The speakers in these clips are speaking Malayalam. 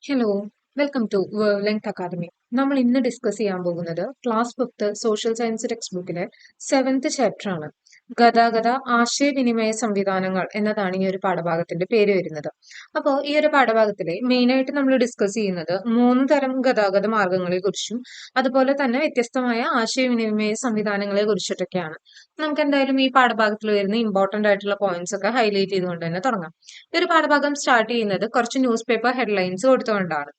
Hello, welcome to wavelength academy. നമ്മൾ ഇന്ന് ഡിസ്കസ് ചെയ്യാൻ പോകുന്നത് ക്ലാസ് 5 സോഷ്യൽ സയൻസ് ടെക്സ്റ്റ് ബുക്കിലെ 7th ചാപ്റ്റർ ആണ്. ഗതാഗത ആശയവിനിമയ സംവിധാനങ്ങൾ എന്നതാണ് ഈ ഒരു പാഠഭാഗത്തിന്റെ പേര് വരുന്നത്. അപ്പോൾ ഈ ഒരു പാഠഭാഗത്തിലെ മെയിൻ ആയിട്ട് നമ്മൾ ഡിസ്കസ് ചെയ്യുന്നത് 3 തരം ഗതാഗത മാർഗങ്ങളെ കുറിച്ചും അതുപോലെ തന്നെ വ്യത്യസ്തമായ ആശയവിനിമയ സംവിധാനങ്ങളെ കുറിച്ചിട്ടൊക്കെയാണ്. നമുക്ക് എന്തായാലും ഈ പാഠഭാഗത്തിൽ വരുന്ന ഇമ്പോർട്ടന്റ് ആയിട്ടുള്ള പോയിന്റ്സ് ഒക്കെ ഹൈലൈറ്റ് ചെയ്തുകൊണ്ട് തന്നെ തുടങ്ങാം. ഈ ഒരു പാഠഭാഗം സ്റ്റാർട്ട് ചെയ്യുന്നത് കുറച്ച് ന്യൂസ് പേപ്പർ ഹെഡ്ലൈൻസ് കൊടുത്തുകൊണ്ടാണ്.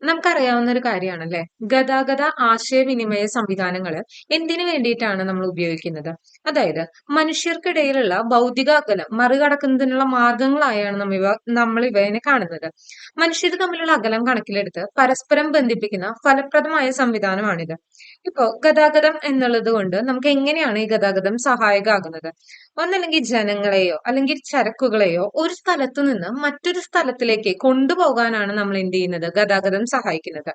നമുക്കറിയാവുന്ന ഒരു കാര്യമാണല്ലേ, ഗതാഗത ആശയവിനിമയ സംവിധാനങ്ങൾ എന്തിനു വേണ്ടിയിട്ടാണ് നമ്മൾ ഉപയോഗിക്കുന്നത്? അതായത് മനുഷ്യർക്കിടയിലുള്ള ഭൗതിക അകലം മറികടക്കുന്നതിനുള്ള മാർഗങ്ങളായാണ് നമ്മൾ ഇവയെ കാണുന്നത്. മനുഷ്യർ തമ്മിലുള്ള അകലം കണക്കിലെടുത്ത് പരസ്പരം ബന്ധിപ്പിക്കുന്ന ഫലപ്രദമായ സംവിധാനമാണിത്. ഇപ്പോ ഗതാഗതം എന്നുള്ളത് കൊണ്ട് നമുക്ക് എങ്ങനെയാണ് ഈ ഗതാഗതം സഹായകമാകുന്നത്? ഒന്നല്ലെങ്കിൽ ജനങ്ങളെയോ അല്ലെങ്കിൽ ചരക്കുകളെയോ ഒരു സ്ഥലത്തു നിന്ന് മറ്റൊരു സ്ഥലത്തിലേക്ക് കൊണ്ടുപോകാനാണ് നമ്മൾ എന്ത് ചെയ്യുന്നത്, ഗതാഗതം സഹായിക്കുന്നത്.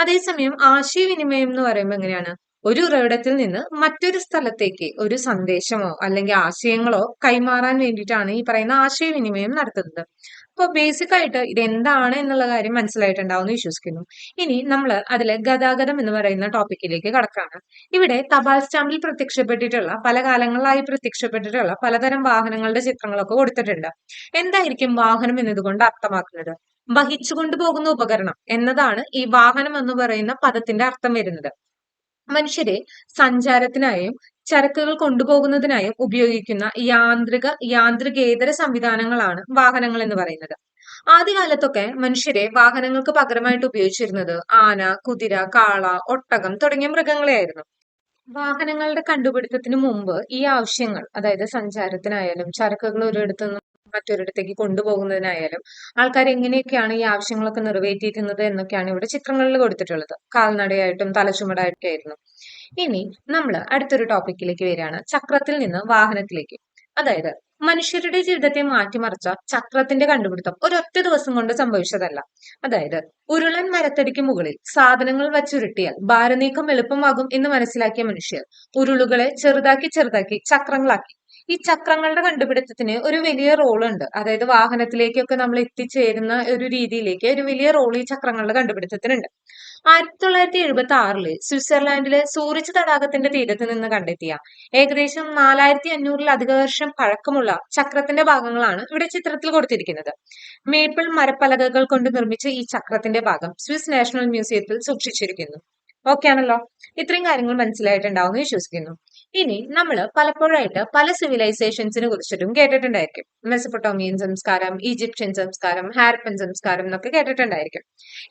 അതേസമയം ആശയവിനിമയം എന്ന് പറയുമ്പോൾ എങ്ങനെയാണ്, ഒരു ഉറവിടത്തിൽ നിന്ന് മറ്റൊരു സ്ഥലത്തേക്ക് ഒരു സന്ദേശമോ അല്ലെങ്കിൽ ആശയങ്ങളോ കൈമാറാൻ വേണ്ടിയിട്ടാണ് ഈ പറയുന്ന ആശയവിനിമയം നടത്തുന്നത്. അപ്പൊ ബേസിക് ആയിട്ട് ഇത് എന്താണ് എന്നുള്ള കാര്യം മനസ്സിലായിട്ടുണ്ടാവും എന്ന് വിശ്വസിക്കുന്നു. ഇനി നമ്മൾ അതിലെ ഗതാഗതം എന്ന് പറയുന്ന ടോപ്പിക്കിലേക്ക് കടക്കാണ്. ഇവിടെ തപാൽ സ്റ്റാമ്പിൽ പ്രത്യക്ഷപ്പെട്ടിട്ടുള്ള പല കാലങ്ങളിലായി പ്രത്യക്ഷപ്പെട്ടിട്ടുള്ള പലതരം വാഹനങ്ങളുടെ ചിത്രങ്ങളൊക്കെ കൊടുത്തിട്ടുണ്ട്. എന്തായിരിക്കും വാഹനം എന്നതുകൊണ്ട് അർത്ഥമാക്കുന്നത്? വഹിച്ചുകൊണ്ടു പോകുന്ന ഉപകരണം എന്നതാണ് ഈ വാഹനം എന്ന് പറയുന്ന പദത്തിന്റെ അർത്ഥം വരുന്നത്. മനുഷ്യരെ സഞ്ചാരത്തിനായും ചരക്കുകൾ കൊണ്ടുപോകുന്നതിനായും ഉപയോഗിക്കുന്ന യാന്ത്രികേതര സംവിധാനങ്ങളാണ് വാഹനങ്ങൾ എന്ന് പറയുന്നത്. ആദ്യകാലത്തൊക്കെ മനുഷ്യരെ വാഹനങ്ങൾക്ക് പകരമായിട്ട് ഉപയോഗിച്ചിരുന്നത് ആന, കുതിര, കാള, ഒട്ടകം തുടങ്ങിയ മൃഗങ്ങളെയായിരുന്നു. വാഹനങ്ങളുടെ കണ്ടുപിടുത്തത്തിന് മുമ്പ് ഈ ആവശ്യങ്ങൾ, അതായത് സഞ്ചാരത്തിനായാലും ചരക്കുകൾ ഒരിടത്തു നിന്ന് മറ്റൊരിടത്തേക്ക് കൊണ്ടുപോകുന്നതിനായാലും ആൾക്കാർ എങ്ങനെയൊക്കെയാണ് ഈ ആവശ്യങ്ങളൊക്കെ നിറവേറ്റിയിരുന്നത് എന്നൊക്കെയാണ് ഇവിടെ ചിത്രങ്ങളിൽ കൊടുത്തിട്ടുള്ളത്. കാൽനടയായിട്ടും തലച്ചുമടായിട്ടും ആയിരുന്നു. ഇനി നമ്മൾ അടുത്തൊരു ടോപ്പിക്കിലേക്ക് വരികയാണ്, ചക്രത്തിൽ നിന്ന് വാഹനത്തിലേക്ക്. അതായത് മനുഷ്യരുടെ ജീവിതത്തെ മാറ്റിമറിച്ച ചക്രത്തിന്റെ കണ്ടുപിടുത്തം ഒരൊറ്റ ദിവസം കൊണ്ട് സംഭവിച്ചതല്ല. അതായത് ഉരുളൻ മരത്തടിക്ക് മുകളിൽ സാധനങ്ങൾ വച്ചുരുട്ടിയാൽ ഭാരനീക്കം എളുപ്പമാകും എന്ന് മനസ്സിലാക്കിയ മനുഷ്യർ ഉരുളുകളെ ചെറുതാക്കി ചെറുതാക്കി ചക്രങ്ങളാക്കി. ഈ ചക്രങ്ങളുടെ കണ്ടുപിടുത്തത്തിന് ഒരു വലിയ റോൾ ഉണ്ട്. അതായത് വാഹനത്തിലേക്കൊക്കെ നമ്മൾ എത്തിച്ചേരുന്ന ഒരു രീതിയിലേക്ക് ഒരു വലിയ റോൾ ഈ ചക്രങ്ങളുടെ കണ്ടുപിടുത്തത്തിനുണ്ട്. 1976 സ്വിറ്റ്സർലാൻഡിലെ സൂറിച്ച് തടാകത്തിന്റെ തീരത്ത് നിന്ന് കണ്ടെത്തിയ ഏകദേശം 4500-ലധികം വർഷം പഴക്കമുള്ള ചക്രത്തിന്റെ ഭാഗങ്ങളാണ് ഇവിടെ ചിത്രത്തിൽ കൊടുത്തിരിക്കുന്നത്. മേപ്പിൾ മരപ്പലകകൾ കൊണ്ട് നിർമ്മിച്ച ഈ ചക്രത്തിന്റെ ഭാഗം സ്വിസ് നാഷണൽ മ്യൂസിയത്തിൽ സൂക്ഷിച്ചിരിക്കുന്നു. ഓക്കെ ആണല്ലോ, ഇത്രയും കാര്യങ്ങൾ മനസ്സിലായിട്ടുണ്ടാവും എന്ന് വിശ്വസിക്കുന്നു. ഇനി നമ്മൾ പലപ്പോഴായിട്ട് പല സിവിലൈസേഷൻസിനെ കുറിച്ചിട്ടും കേട്ടിട്ടുണ്ടായിരിക്കും. മെസപ്പൊട്ടോമിയൻ സംസ്കാരം, ഈജിപ്ഷ്യൻ സംസ്കാരം, ഹാരപ്പൻ സംസ്കാരം എന്നൊക്കെ കേട്ടിട്ടുണ്ടായിരിക്കും.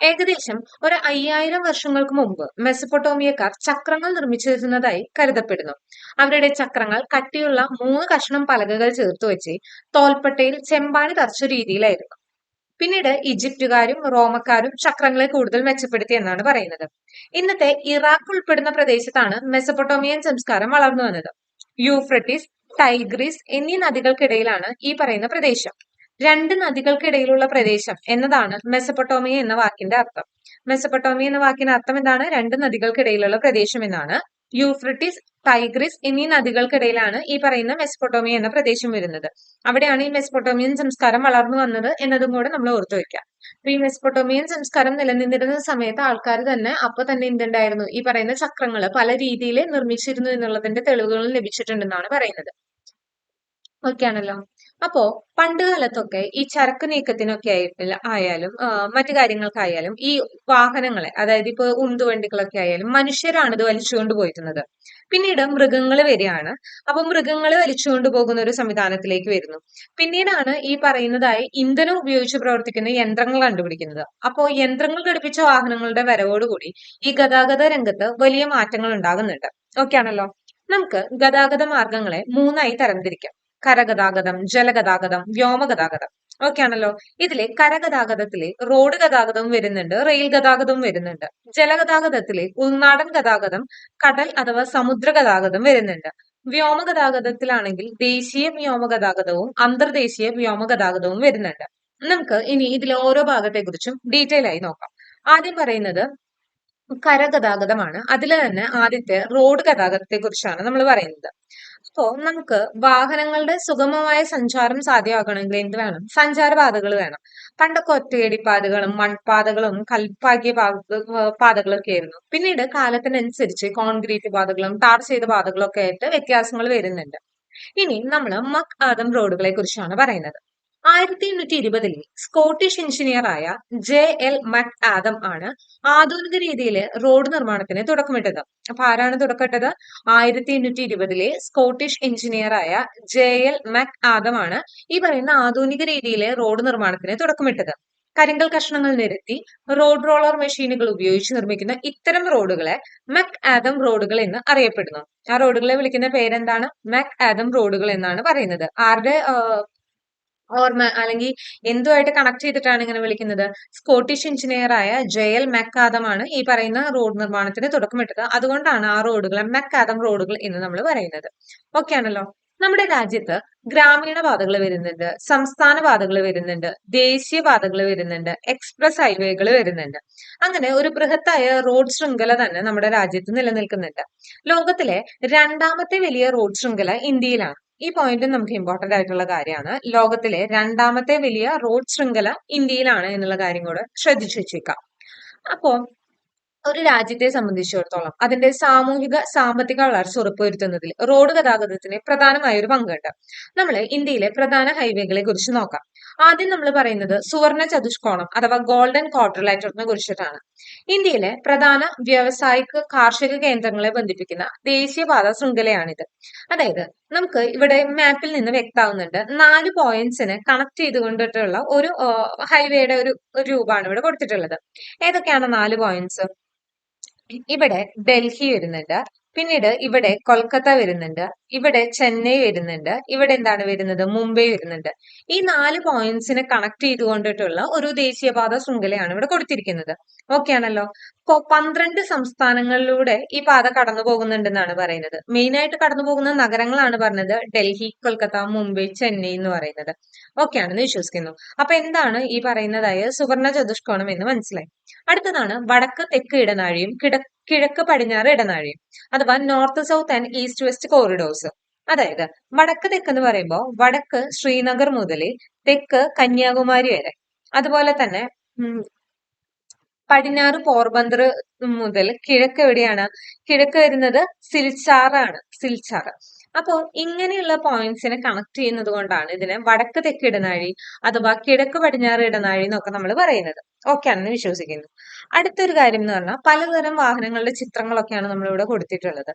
ഏകദേശം ഒരു 5000 വർഷങ്ങൾക്ക് മുമ്പ് മെസപ്പൊട്ടോമിയക്കാർ ചക്രങ്ങൾ നിർമ്മിച്ചിരുന്നതായി കരുതപ്പെടുന്നു. അവരുടെ ചക്രങ്ങൾ കട്ടിയുള്ള 3 കഷ്ണം പലകകൾ ചേർത്ത് വെച്ച് തോൽപ്പട്ടയിൽ ചെമ്പാണി തറച്ച രീതിയിലായിരുന്നു. പിന്നീട് ഈജിപ്തുകാരും റോമക്കാരും ചക്രങ്ങളെ കൂടുതൽ മെച്ചപ്പെടുത്തി എന്നാണ് പറയുന്നത്. ഇന്നത്തെ ഇറാഖ് ഉൾപ്പെടുന്ന പ്രദേശത്താണ് മെസപ്പൊട്ടോമിയൻ സംസ്കാരം വളർന്നു വന്നത്. യൂഫ്രട്ടീസ്, ടൈഗ്രീസ് എന്നീ നദികൾക്കിടയിലാണ് ഈ പറയുന്ന പ്രദേശം. 2 നദികൾക്കിടയിലുള്ള പ്രദേശം എന്നതാണ് മെസപ്പൊട്ടോമിയ എന്ന വാക്കിന്റെ അർത്ഥം. മെസപ്പൊട്ടോമിയ എന്ന വാക്കിന്റെ അർത്ഥം എന്താണ്? 2 നദികൾക്കിടയിലുള്ള പ്രദേശം എന്നാണ്. യൂഫ്രട്ടീസ്, ടൈഗ്രീസ് എന്നീ നദികൾക്കിടയിലാണ് ഈ പറയുന്ന മെസപ്പൊട്ടോമിയ എന്ന പ്രദേശം വരുന്നത്. അവിടെയാണ് ഈ മെസപ്പൊട്ടോമിയൻ സംസ്കാരം വളർന്നു വന്നത് എന്നതും കൂടെ നമ്മൾ ഓർത്തു വെക്കാം. അപ്പൊ ഈ മെസപ്പൊട്ടോമിയൻ സംസ്കാരം നിലനിന്നിരുന്ന സമയത്ത് ആൾക്കാർ തന്നെ അപ്പൊ തന്നെ എന്തുണ്ടായിരുന്നു, ഈ പറയുന്ന ചക്രങ്ങൾ പല രീതിയിൽ നിർമ്മിച്ചിരുന്നു എന്നുള്ളതിന്റെ തെളിവുകൾ ലഭിച്ചിട്ടുണ്ടെന്നാണ് പറയുന്നത്. ഓക്കെ ആണല്ലോ. അപ്പോ പണ്ട് കാലത്തൊക്കെ ഈ ചരക്ക് നീക്കത്തിനൊക്കെ ആയാലും മറ്റു കാര്യങ്ങൾക്കായാലും ഈ വാഹനങ്ങളെ, അതായത് ഇപ്പൊ ഉന്തുവണ്ടികളൊക്കെ ആയാലും മനുഷ്യരാണ് ഇത് വലിച്ചുകൊണ്ട് പോയിരുന്നത്. പിന്നീട് മൃഗങ്ങൾ വരികയാണ്. അപ്പൊ മൃഗങ്ങൾ വലിച്ചുകൊണ്ട് പോകുന്ന ഒരു സംവിധാനത്തിലേക്ക് വരുന്നു. പിന്നീടാണ് ഈ പറയുന്നതായി ഇന്ധനം ഉപയോഗിച്ച് പ്രവർത്തിക്കുന്ന യന്ത്രങ്ങൾ കണ്ടുപിടിക്കുന്നത്. അപ്പോ യന്ത്രങ്ങൾ ഘടിപ്പിച്ച വാഹനങ്ങളുടെ വരവോടുകൂടി ഈ ഗതാഗത രംഗത്ത് വലിയ മാറ്റങ്ങൾ ഉണ്ടാകുന്നുണ്ട്. ഓക്കെ ആണല്ലോ. നമുക്ക് ഗതാഗത മാർഗങ്ങളെ 3ആയി തരംതിരിക്കാം: കരഗതാഗതം, ജലഗതാഗതം, വ്യോമഗതാഗതം. ഓക്കെ ആണല്ലോ. ഇതിലെ കരഗതാഗതത്തിലെ റോഡ് ഗതാഗതവും വരുന്നുണ്ട്, റെയിൽ ഗതാഗതവും വരുന്നുണ്ട്. ജലഗതാഗതത്തിലെ ഉൾനാടൻ ഗതാഗതം, കടൽ അഥവാ സമുദ്ര ഗതാഗതം വരുന്നുണ്ട്. വ്യോമഗതാഗതത്തിലാണെങ്കിൽ ദേശീയ വ്യോമഗതാഗതവും അന്തർദേശീയ വ്യോമഗതാഗതവും വരുന്നുണ്ട്. നമുക്ക് ഇനി ഇതിലെ ഓരോ ഭാഗത്തെ കുറിച്ചും ഡീറ്റെയിൽ ആയി നോക്കാം. ആദ്യം പറയുന്നത് കരഗതാഗതമാണ്. അതിൽ തന്നെ ആദ്യത്തെ റോഡ് ഗതാഗതത്തെ കുറിച്ചാണ് നമ്മൾ പറയുന്നത്. അപ്പോ നമുക്ക് വാഹനങ്ങളുടെ സുഗമമായ സഞ്ചാരം സാധ്യമാക്കണമെങ്കിൽ എന്ത് വേണം? സഞ്ചാരപാതകൾ വേണം. പണ്ടൊക്കെ ഒറ്റയടിപ്പാതകളും മൺപാതകളും കൽപ്പാക്കിയ പാതകളൊക്കെ ആയിരുന്നു. പിന്നീട് കാലത്തിനനുസരിച്ച് കോൺക്രീറ്റ് പാതകളും ടാർ ചെയ്ത പാതകളും ഒക്കെ ആയിട്ട് വ്യത്യാസങ്ങൾ വരുന്നുണ്ട്. ഇനി നമ്മൾ മക് ആദം റോഡുകളെ കുറിച്ചാണ് പറയുന്നത്. 1820 സ്കോട്ടിഷ് എഞ്ചിനീയറായ JL മക് ആദം ആണ് ആധുനിക രീതിയിലെ റോഡ് നിർമ്മാണത്തിന് തുടക്കമിട്ടത്. അപ്പൊ ആരാണ് തുടക്കമിട്ടത്? 1820 സ്കോട്ടിഷ് എഞ്ചിനീയറായ JL മക് ആദം ആണ് ഈ പറയുന്ന ആധുനിക രീതിയിലെ റോഡ് നിർമ്മാണത്തിന് തുടക്കമിട്ടത്. കരിങ്കൽ കഷ്ണങ്ങൾ നിരത്തി റോഡ് റോളർ മെഷീനുകൾ ഉപയോഗിച്ച് നിർമ്മിക്കുന്ന ഇത്തരം റോഡുകളെ മക് ആദം റോഡുകൾ എന്ന് അറിയപ്പെടുന്നു. ആ റോഡുകളെ വിളിക്കുന്ന പേരെന്താണ്? മക് ആദം റോഡുകൾ എന്നാണ് പറയുന്നത്. ആരുടെ ഓർമ്മ അല്ലെങ്കിൽ എന്തുമായിട്ട് കണക്ട് ചെയ്തിട്ടാണ് ഇങ്ങനെ വിളിക്കുന്നത്? സ്കോട്ടിഷ് എഞ്ചിനീയറായ JL മക് ആദം ആണ് ഈ പറയുന്ന റോഡ് നിർമ്മാണത്തിന് തുടക്കമിട്ടത്. അതുകൊണ്ടാണ് ആ റോഡുകളെ മക് ആദം റോഡുകൾ എന്ന് നമ്മൾ പറയുന്നത്. ഓക്കെ ആണല്ലോ. നമ്മുടെ രാജ്യത്ത് ഗ്രാമീണ പാതകൾ വരുന്നുണ്ട്, സംസ്ഥാന പാതകൾ വരുന്നുണ്ട്, ദേശീയ പാതകൾ വരുന്നുണ്ട്, എക്സ്പ്രസ് ഹൈവേകൾ വരുന്നുണ്ട്. അങ്ങനെ ഒരു ബൃഹത്തായ റോഡ് ശൃംഖല തന്നെ നമ്മുടെ രാജ്യത്ത് നിലനിൽക്കുന്നുണ്ട്. ലോകത്തിലെ രണ്ടാമത്തെ വലിയ റോഡ് ശൃംഖല ഇന്ത്യയിലാണ്. ഈ പോയിന്റ് നമുക്ക് ഇമ്പോർട്ടന്റ് ആയിട്ടുള്ള കാര്യമാണ്. ലോകത്തിലെ രണ്ടാമത്തെ വലിയ റോഡ് ശൃംഖല ഇന്ത്യയിലാണ് എന്നുള്ള കാര്യം കൂടെ ശ്രദ്ധിച്ചു വെച്ചേക്കാം. അപ്പോ ഒരു രാജ്യത്തെ സംബന്ധിച്ചിടത്തോളം അതിന്റെ സാമൂഹിക സാമ്പത്തിക വളർച്ച ഉറപ്പുവരുത്തുന്നതിൽ റോഡ് ഗതാഗതത്തിന് പ്രധാനമായ ഒരു പങ്കുണ്ട്. നമ്മൾ ഇന്ത്യയിലെ പ്രധാന ഹൈവേകളെ കുറിച്ച് നോക്കാം. ആദ്യം നമ്മൾ പറയുന്നത് സുവർണ ചതുഷ്കോണം അഥവാ ഗോൾഡൻ ക്വാഡ്രിലേറ്ററിനെ കുറിച്ചിട്ടാണ്. ഇന്ത്യയിലെ പ്രധാന വ്യാവസായിക കാർഷിക കേന്ദ്രങ്ങളെ ബന്ധിപ്പിക്കുന്ന ദേശീയപാത ശൃംഖലയാണിത്. അതായത് നമുക്ക് ഇവിടെ മാപ്പിൽ നിന്ന് വ്യക്തമാവുന്നുണ്ട് 4 പോയിന്റ്സിനെ കണക്ട് ചെയ്തുകൊണ്ടിട്ടുള്ള ഒരു ഹൈവേയുടെ ഒരു രൂപമാണ് ഇവിടെ കൊടുത്തിട്ടുള്ളത്. ഏതൊക്കെയാണ് 4 പോയിന്റ്സ്? ഇവിടെ ഡൽഹി വരുന്നുണ്ട്, പിന്നീട് ഇവിടെ കൊൽക്കത്ത വരുന്നുണ്ട്, ഇവിടെ ചെന്നൈ വരുന്നുണ്ട്, ഇവിടെ എന്താണ് വരുന്നത്? മുംബൈ വരുന്നുണ്ട്. ഈ 4 പോയിന്റ്സിനെ കണക്ട് ചെയ്തുകൊണ്ടിട്ടുള്ള ഒരു ദേശീയപാത ശൃംഖലയാണ് ഇവിടെ കൊടുത്തിരിക്കുന്നത്. ഓക്കെ ആണല്ലോ. ഇപ്പോ 12 സംസ്ഥാനങ്ങളിലൂടെ ഈ പാത കടന്നു പോകുന്നുണ്ടെന്നാണ് പറയുന്നത്. മെയിൻ ആയിട്ട് കടന്നു പോകുന്ന നഗരങ്ങളാണ് പറഞ്ഞത് ഡൽഹി, കൊൽക്കത്ത, മുംബൈ, ചെന്നൈ എന്ന് പറയുന്നത്. ഓക്കെ ആണെന്ന് വിശ്വസിക്കുന്നു. അപ്പൊ എന്താണ് ഈ പറയുന്നതായ സുവർണ ചതുഷ്കോണം എന്ന് മനസ്സിലായി. അടുത്തതാണ് വടക്ക് തെക്ക് ഇടനാഴിയും കിഴക്ക് പടിഞ്ഞാറ് ഇടനാഴിയും അഥവാ north south and east west corridors. അതായത് വടക്ക് തെക്ക് എന്ന് പറയുമ്പോൾ വടക്ക് ശ്രീനഗർ മുതൽ തെക്ക് കന്യാകുമാരി വരെ, അതുപോലെ തന്നെ പടിഞ്ഞാറ് പോർബന്ദർ മുതൽ കിഴക്ക് എവിടെയാണ്? കിഴക്ക് വരുന്നത് സിൽച്ചാറാണ്. സിൽച്ചാർ. അപ്പോൾ ഇങ്ങനെയുള്ള പോയിന്റ്സിനെ കണക്ട് ചെയ്യുന്നത് കൊണ്ടാണ് ഇതിനെ വടക്ക് തെക്ക് ഇടനാഴി അഥവാ കിഴക്ക് പടിഞ്ഞാറ് ഇടനാഴി എന്നൊക്കെ നമ്മൾ പറയുന്നത്. ഓക്കെ ആണെന്ന് വിശ്വസിക്കുന്നു. അടുത്തൊരു കാര്യം എന്ന് പറഞ്ഞാൽ പലതരം വാഹനങ്ങളുടെ ചിത്രങ്ങളൊക്കെയാണ് നമ്മളിവിടെ കൊടുത്തിട്ടുള്ളത്.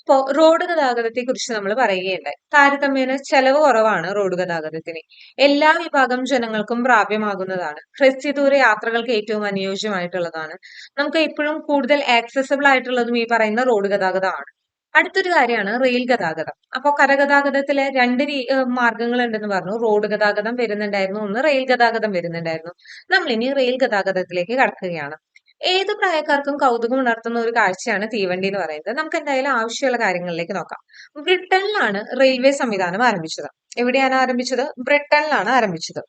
ഇപ്പോ റോഡ് ഗതാഗതത്തെ കുറിച്ച് നമ്മൾ പറയുകയുണ്ടായി. താരതമ്യേന ചെലവ് കുറവാണ് റോഡ് ഗതാഗതത്തിന്. എല്ലാ വിഭാഗം ജനങ്ങൾക്കും പ്രാപ്യമാകുന്നതാണ്. ഹ്രസ്വദൂര യാത്രകൾക്ക് ഏറ്റവും അനുയോജ്യമായിട്ടുള്ളതാണ്. നമുക്ക് എപ്പോഴും കൂടുതൽ ആക്സസിബിൾ ആയിട്ടുള്ളതും ഈ പറയുന്ന റോഡ് ഗതാഗതമാണ്. അടുത്തൊരു കാര്യമാണ് റെയിൽ ഗതാഗതം. അപ്പൊ കരഗതാഗതത്തിലെ 2 മാർഗങ്ങൾ ഉണ്ടെന്ന് പറഞ്ഞു. റോഡ് ഗതാഗതം വരുന്നുണ്ടായിരുന്നു, ഒന്ന് റെയിൽ ഗതാഗതം വരുന്നുണ്ടായിരുന്നു. നമ്മൾ ഇനി റെയിൽ ഗതാഗതത്തിലേക്ക് കടക്കുകയാണ്. ഏത് പ്രായക്കാർക്കും കൗതുകം ഉണർത്തുന്ന ഒരു കാഴ്ചയാണ് തീവണ്ടി എന്ന് പറയുന്നത്. നമുക്ക് എന്തായാലും ആവശ്യമുള്ള കാര്യങ്ങളിലേക്ക് നോക്കാം. ബ്രിട്ടനിലാണ് റെയിൽവേ സംവിധാനം ആരംഭിച്ചത്. എവിടെയാണ് ആരംഭിച്ചത്? ബ്രിട്ടനിലാണ് ആരംഭിച്ചത്.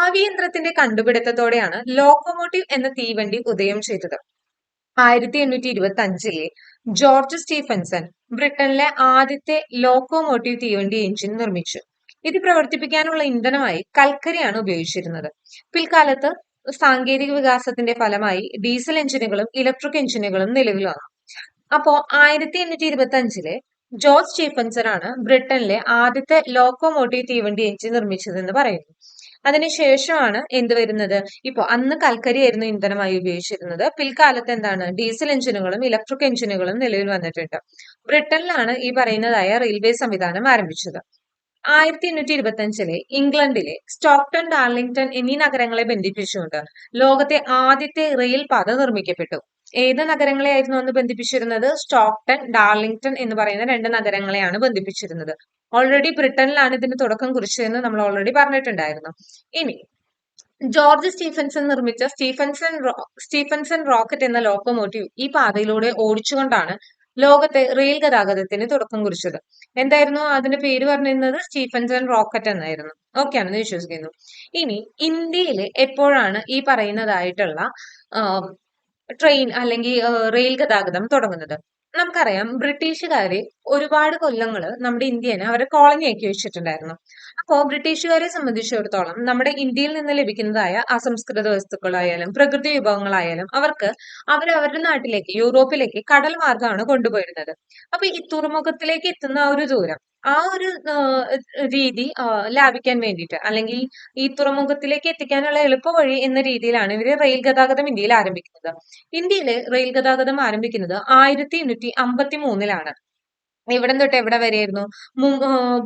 ആവിയന്ത്രത്തിന്റെ കണ്ടുപിടുത്തത്തോടെയാണ് ലോക്കോമോട്ടീവ് എന്ന തീവണ്ടി ഉദയം ചെയ്തത്. 1825 ജോർജ് സ്റ്റീഫൻസൺ ബ്രിട്ടനിലെ ആദ്യത്തെ ലോക്കോമോട്ടീവ് തീവണ്ടി എഞ്ചിൻ നിർമ്മിച്ചു. ഇത് പ്രവർത്തിപ്പിക്കാനുള്ള ഇന്ധനമായി കൽക്കരിയാണ് ഉപയോഗിച്ചിരുന്നത്. പിൽക്കാലത്ത് സാങ്കേതിക വികാസത്തിന്റെ ഫലമായി ഡീസൽ എഞ്ചിനുകളും ഇലക്ട്രിക് എഞ്ചിനുകളും നിലവിൽ വന്നു. അപ്പോ 1825 ജോർജ് സ്റ്റീഫൻസൺ ആണ് ബ്രിട്ടനിലെ ആദ്യത്തെ ലോക്കോമോട്ടീവ് തീവണ്ടി എഞ്ചിൻ നിർമ്മിച്ചതെന്ന് പറയുന്നു. അതിനുശേഷമാണ് എന്ത് വരുന്നത്? ഇപ്പൊ അന്ന് കൽക്കരിയായിരുന്നു ഇന്ധനമായി ഉപയോഗിച്ചിരുന്നത്. പിൽക്കാലത്ത് എന്താണ്? ഡീസൽ എഞ്ചിനുകളും ഇലക്ട്രിക് എഞ്ചിനുകളും നിലവിൽ വന്നിട്ടുണ്ട്. ബ്രിട്ടനിലാണ് ഈ പറയുന്നതായ റെയിൽവേ സംവിധാനം ആരംഭിച്ചത്. 1825 ഇംഗ്ലണ്ടിലെ സ്റ്റോക്ടൺ, ഡാർലിംഗ്ടൺ എന്നീ നഗരങ്ങളെ ബന്ധിപ്പിച്ചുകൊണ്ട് ലോകത്തെ ആദ്യത്തെ റെയിൽ പാത നിർമ്മിക്കപ്പെട്ടു. ഏത് നഗരങ്ങളെയായിരുന്നു അന്ന് ബന്ധിപ്പിച്ചിരുന്നത്? സ്റ്റോക്ടൺ, ഡാർലിംഗ്ടൺ എന്ന് പറയുന്ന 2 നഗരങ്ങളെയാണ് ബന്ധിപ്പിച്ചിരുന്നത്. ഓൾറെഡി ബ്രിട്ടനിലാണ് ഇതിന് തുടക്കം കുറിച്ചതെന്ന് നമ്മൾ ഓൾറെഡി പറഞ്ഞിട്ടുണ്ടായിരുന്നു. ഇനി ജോർജ് സ്റ്റീഫൻസൺ നിർമ്മിച്ച സ്റ്റീഫൻസൺ റോക്കറ്റ് എന്ന ലോക്കോമോട്ടീവ് ഈ പാതയിലൂടെ ഓടിച്ചുകൊണ്ടാണ് ലോകത്തെ റെയിൽ ഗതാഗതത്തിന് തുടക്കം കുറിച്ചത്. എന്തായിരുന്നു അതിന്റെ പേര് പറഞ്ഞിരുന്നത്? സ്റ്റീഫൻസൺ റോക്കറ്റ് എന്നായിരുന്നു. ഓക്കെ ആണെന്ന് വിശ്വസിക്കുന്നു. ഇനി ഇന്ത്യയിൽ എപ്പോഴാണ് ഈ പറയുന്നതായിട്ടുള്ള ട്രെയിൻ അല്ലെങ്കിൽ റെയിൽ ഗതാഗതം തുടങ്ങുന്നത്? നമുക്കറിയാം ബ്രിട്ടീഷുകാര് ഒരുപാട് കൊല്ലങ്ങള് നമ്മുടെ ഇന്ത്യനെ അവരെ കോളനിയാക്കി വെച്ചിട്ടുണ്ടായിരുന്നു. അപ്പോ ബ്രിട്ടീഷുകാരെ സംബന്ധിച്ചിടത്തോളം നമ്മുടെ ഇന്ത്യയിൽ നിന്ന് ലഭിക്കുന്നതായ അസംസ്കൃത വസ്തുക്കളായാലും പ്രകൃതി വിഭവങ്ങളായാലും അവർക്ക് അവരവരുടെ നാട്ടിലേക്ക് യൂറോപ്പിലേക്ക് കടൽ മാർഗ്ഗമാണ് കൊണ്ടുപോയിരുന്നത്. അപ്പൊ ഈ തുറമുഖത്തിലേക്ക് എത്തുന്ന ആ ഒരു ദൂരം ആ ഒരു രീതി ലാഭിക്കാൻ വേണ്ടിയിട്ട് അല്ലെങ്കിൽ ഈ തുറമുഖത്തിലേക്ക് എത്തിക്കാനുള്ള എളുപ്പവഴി എന്ന രീതിയിലാണ് ഇവര് റെയിൽ ഗതാഗതം ഇന്ത്യയിൽ ആരംഭിക്കുന്നത്. ഇന്ത്യയിലെ റെയിൽ ഗതാഗതം ആരംഭിക്കുന്നത് 1853-ലാണ്. എവിടം തൊട്ട് എവിടെ വരെയായിരുന്നു?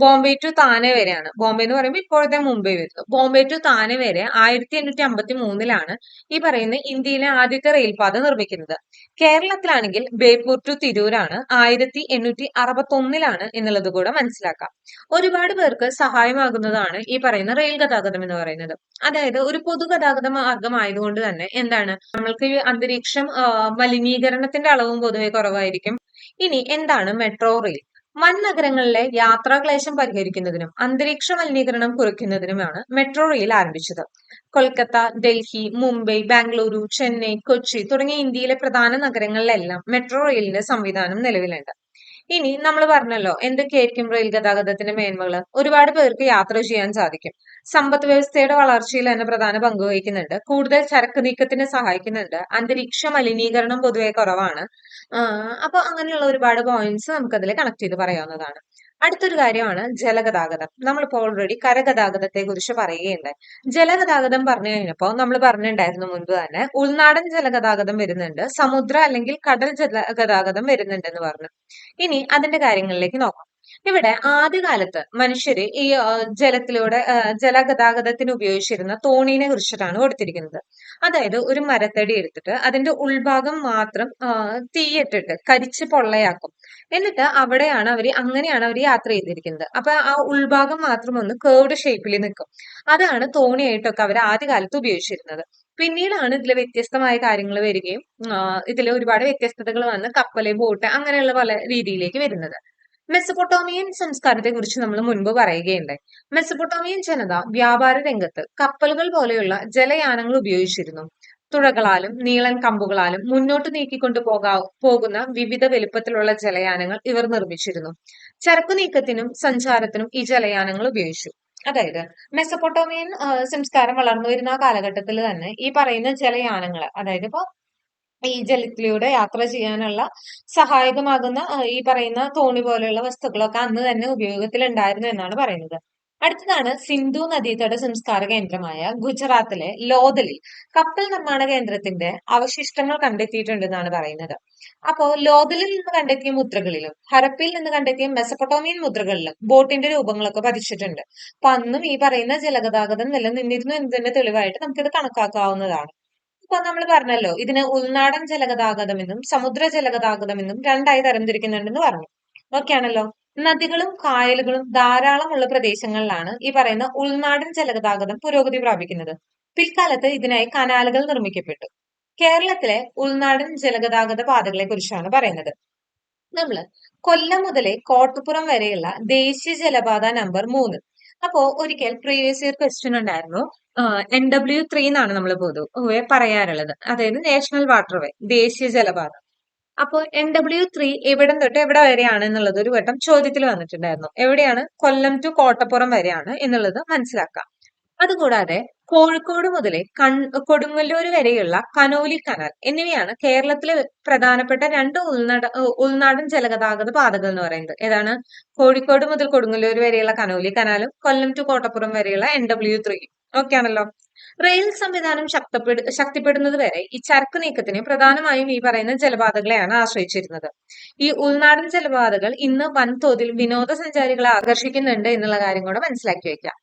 ബോംബെ ടു താനെ വരെയാണ്. ബോംബെ എന്ന് പറയുമ്പോൾ ഇപ്പോഴത്തെ മുംബൈ വരുന്നു. ബോംബെ ടു താനെ വരെ 1853-ലാണ് ഈ പറയുന്ന ഇന്ത്യയിലെ ആദ്യത്തെ റെയിൽപാത നിർമ്മിക്കുന്നത്. കേരളത്തിലാണെങ്കിൽ ബേപ്പൂർ ടു തിരൂരാണ് 1861-ലാണ് എന്നുള്ളത് കൂടെ മനസ്സിലാക്കാം. ഒരുപാട് പേർക്ക് സഹായമാകുന്നതാണ് ഈ പറയുന്ന റെയിൽ ഗതാഗതം എന്ന് പറയുന്നത്. അതായത് ഒരു പൊതുഗതാഗത മാർഗം ആയതുകൊണ്ട് തന്നെ എന്താണ് നമ്മൾക്ക് ഈ അന്തരീക്ഷം മലിനീകരണത്തിന്റെ അളവും പൊതുവെ കുറവായിരിക്കും. ഇനി എന്താണ് മെട്രോ റെയിൽ? വൻ നഗരങ്ങളിലെ യാത്രാക്ലേശം പരിഹരിക്കുന്നതിനും അന്തരീക്ഷ മലിനീകരണം കുറയ്ക്കുന്നതിനുമാണ് മെട്രോ റെയിൽ ആരംഭിച്ചത്. കൊൽക്കത്ത, ഡൽഹി, മുംബൈ, ബാംഗ്ലൂരു, ചെന്നൈ, കൊച്ചി തുടങ്ങിയ ഇന്ത്യയിലെ പ്രധാന നഗരങ്ങളിലെല്ലാം മെട്രോ റെയിലിന്റെ സംവിധാനം നിലവിലുണ്ട്. ഇനി നമ്മൾ പറഞ്ഞല്ലോ എന്തൊക്കെയായിരിക്കും റെയിൽ ഗതാഗതത്തിന്റെ മേന്മകൾ? ഒരുപാട് പേർക്ക് യാത്ര ചെയ്യാൻ സാധിക്കും. സമ്പദ് വ്യവസ്ഥയുടെ വളർച്ചയിൽ തന്നെ പ്രധാന പങ്ക് വഹിക്കുന്നുണ്ട്. കൂടുതൽ ചരക്ക് നീക്കത്തിന് സഹായിക്കുന്നുണ്ട്. അന്തരീക്ഷ മലിനീകരണം പൊതുവെ കുറവാണ്. അപ്പൊ അങ്ങനെയുള്ള ഒരുപാട് പോയിന്റ്സ് നമുക്ക് അതിൽ കണക്ട് ചെയ്ത് പറയാവുന്നതാണ്. അടുത്തൊരു കാര്യമാണ് ജലഗതാഗതം. നമ്മളിപ്പോ ഓൾറെഡി കരഗതാഗതത്തെ കുറിച്ച് പറയുകയുണ്ടായി. ജലഗതാഗതം പറഞ്ഞു കഴിഞ്ഞപ്പോ നമ്മൾ പറഞ്ഞിട്ടുണ്ടായിരുന്നു മുൻപ് തന്നെ ഉൾനാടൻ ജലഗതാഗതം വരുന്നുണ്ട്, സമുദ്ര അല്ലെങ്കിൽ കടൽ ജലഗതാഗതം വരുന്നുണ്ട് എന്ന് പറഞ്ഞു. ഇനി അതിന്റെ കാര്യങ്ങളിലേക്ക് നോക്കാം. ഇവിടെ ആദ്യകാലത്ത് മനുഷ്യര് ഈ ജലത്തിലൂടെ ജലഗതാഗതത്തിന് ഉപയോഗിച്ചിരുന്ന തോണീനെ കുറിച്ചിട്ടാണ് കൊടുത്തിരിക്കുന്നത്. അതായത് ഒരു മരത്തടി എടുത്തിട്ട് അതിന്റെ ഉൾഭാഗം മാത്രം തീയിട്ടിട്ട് കരിച്ച് പൊള്ളയാക്കും. എന്നിട്ട് അങ്ങനെയാണ് അവർ യാത്ര ചെയ്തിരിക്കുന്നത്. അപ്പൊ ആ ഉൾഭാഗം മാത്രം ഒന്ന് കേർവ്ഡ് ഷേപ്പിൽ നിൽക്കും. അതാണ് തോണിയായിട്ടൊക്കെ അവർ ആദ്യകാലത്ത് ഉപയോഗിച്ചിരുന്നത്. പിന്നീടാണ് ഇതിൽ വ്യത്യസ്തമായ കാര്യങ്ങൾ വരികയും ഇതിൽ ഒരുപാട് വ്യത്യസ്തതകൾ വന്ന് കപ്പല്, ബോട്ട് അങ്ങനെയുള്ള പല രീതിയിലേക്ക് വരുന്നത്. മെസപ്പൊട്ടോമിയൻ സംസ്കാരത്തെ കുറിച്ച് നമ്മൾ മുൻപ് പറയുകയുണ്ടായി. മെസപ്പൊട്ടോമിയൻ ജനത വ്യാപാര രംഗത്ത് കപ്പലുകൾ പോലെയുള്ള ജലയാനങ്ങൾ ഉപയോഗിച്ചിരുന്നു. തുഴകളാലും നീളൻ കമ്പുകളാലും മുന്നോട്ട് നീക്കിക്കൊണ്ടു പോകുന്ന വിവിധ വലുപ്പത്തിലുള്ള ജലയാനങ്ങൾ ഇവർ നിർമ്മിച്ചിരുന്നു. ചരക്കു നീക്കത്തിനും സഞ്ചാരത്തിനും ഈ ജലയാനങ്ങൾ ഉപയോഗിച്ചു. അതായത് മെസപ്പൊട്ടോമിയൻ സംസ്കാരം വളർന്നു വരുന്ന ആ കാലഘട്ടത്തിൽ തന്നെ ഈ പറയുന്ന ജലയാനങ്ങൾ, അതായത് ഇപ്പോ ഈ ജലത്തിലൂടെ യാത്ര ചെയ്യാനുള്ള സഹായകമാകുന്ന ഈ പറയുന്ന തോണി പോലെയുള്ള വസ്തുക്കളൊക്കെ അന്ന് തന്നെ ഉപയോഗത്തിലുണ്ടായിരുന്നു എന്നാണ് പറയുന്നത്. അടുത്തതാണ് സിന്ധു നദീതട സംസ്കാര കേന്ദ്രമായ ഗുജറാത്തിലെ ലോഥലിൽ കപ്പൽ നിർമ്മാണ കേന്ദ്രത്തിന്റെ അവശിഷ്ടങ്ങൾ കണ്ടെത്തിയിട്ടുണ്ടെന്നാണ് പറയുന്നത്. അപ്പോ ലോഥലിൽ നിന്ന് കണ്ടെത്തിയ മുദ്രകളിലും ഹരപ്പയിൽ നിന്ന് കണ്ടെത്തിയ മെസപ്പൊട്ടോമിയൻ മുദ്രകളിലും ബോട്ടിന്റെ രൂപങ്ങളൊക്കെ പതിച്ചിട്ടുണ്ട്. അപ്പൊ അന്നും ഈ പറയുന്ന ജലഗതാഗതം നിലനിന്നിരുന്നു എന്നതിന്റെ തെളിവായിട്ട് നമുക്കിത് കണക്കാക്കാവുന്നതാണ്. ഇപ്പൊ നമ്മൾ പറഞ്ഞല്ലോ ഇതിന് ഉൾനാടൻ ജലഗതാഗതം എന്നും സമുദ്ര ജലഗതാഗതം എന്നും രണ്ടായി തരംതിരിക്കുന്നുണ്ടെന്ന് പറഞ്ഞു. ഓക്കെ ആണല്ലോ. നദികളും കായലുകളും ധാരാളമുള്ള പ്രദേശങ്ങളിലാണ് ഈ പറയുന്ന ഉൾനാടൻ ജലഗതാഗതം പുരോഗതി പ്രാപിക്കുന്നത്. പിൽക്കാലത്ത് ഇതിനായി കനാലുകൾ നിർമ്മിക്കപ്പെട്ടു. കേരളത്തിലെ ഉൾനാടൻ ജലഗതാഗത പാതകളെ കുറിച്ചാണ് പറയുന്നത്. നമ്മള് കൊല്ലം മുതലേ കോട്ടപ്പുറം വരെയുള്ള ദേശീയ ജലപാത നമ്പർ 3. അപ്പോ ഒരിക്കൽ പ്രീവിയസ് ഇയർ ക്വസ്റ്റ്യൻ ഉണ്ടായിരുന്നു. NW3 എന്നാണ് നമ്മൾ പൊതുവെ പറയാറുള്ളത്. അതായത് നാഷണൽ വാട്ടർവേ, ദേശീയ ജലപാത. അപ്പോ NW3 എവിടം തൊട്ട് എവിടെ വരെയാണ് എന്നുള്ളത് ഒരു വട്ടം ചോദ്യത്തിൽ വന്നിട്ടുണ്ടായിരുന്നു. എവിടെയാണ്? കൊല്ലം ടു കോട്ടപ്പുറം വരെയാണ് എന്നുള്ളത് മനസ്സിലാക്കാം. അതുകൂടാതെ കോഴിക്കോട് മുതൽ കൊടുങ്ങല്ലൂർ വരെയുള്ള കനോലി കനാൽ എന്നിവയാണ് കേരളത്തിലെ പ്രധാനപ്പെട്ട രണ്ട് ഉൾനാടൻ ജലഗതാഗത പാതകൾ എന്ന് പറയുന്നത്. ഏതാണ്? കോഴിക്കോട് മുതൽ കൊടുങ്ങല്ലൂർ വരെയുള്ള കനോലി കനാലും കൊല്ലം ടു കോട്ടപ്പുറം വരെയുള്ള NW3. ഓക്കെ ആണല്ലോ. റെയിൽ സംവിധാനം ശക്തിപ്പെടുന്നത് വരെ ഈ ചരക്ക് നീക്കത്തിന് പ്രധാനമായും ഈ പറയുന്ന ജലപാതകളെയാണ് ആശ്രയിച്ചിരുന്നത്. ഈ ഉൾനാടൻ ജലപാതകൾ ഇന്ന് വൻതോതിൽ വിനോദസഞ്ചാരികളെ ആകർഷിക്കുന്നുണ്ട് എന്നുള്ള കാര്യം കൂടെ മനസ്സിലാക്കി വെക്കാം.